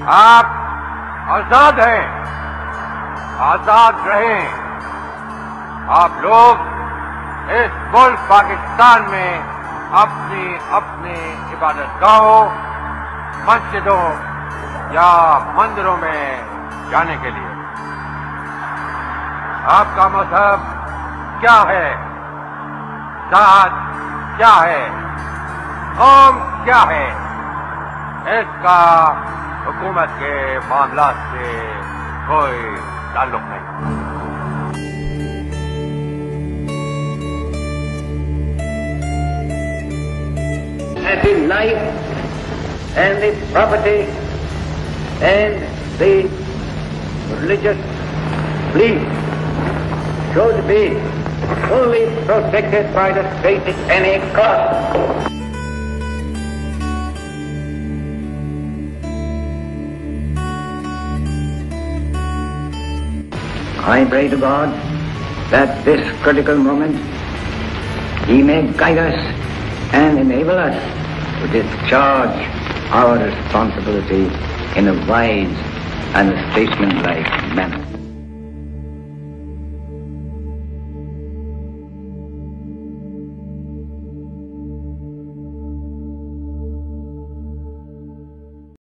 آپ آزاد ہیں، آزاد رہیں۔ آپ لوگ اس ملک پاکستان میں اپنی اپنی عبادت گاہوں، مسجدوں یا مندروں میں جانے کے لیے۔ آپ کا مذہب کیا ہے، ذات کیا ہے، قوم کیا ہے، اس کا حکومت کے معاملات سے کوئی تعلق نہیں۔ And the life and the property and the religious belief should be fully protected by the state at any cost. I pray to God that this critical moment He may guide us and enable us to discharge our responsibility in a wise and statesmanlike manner.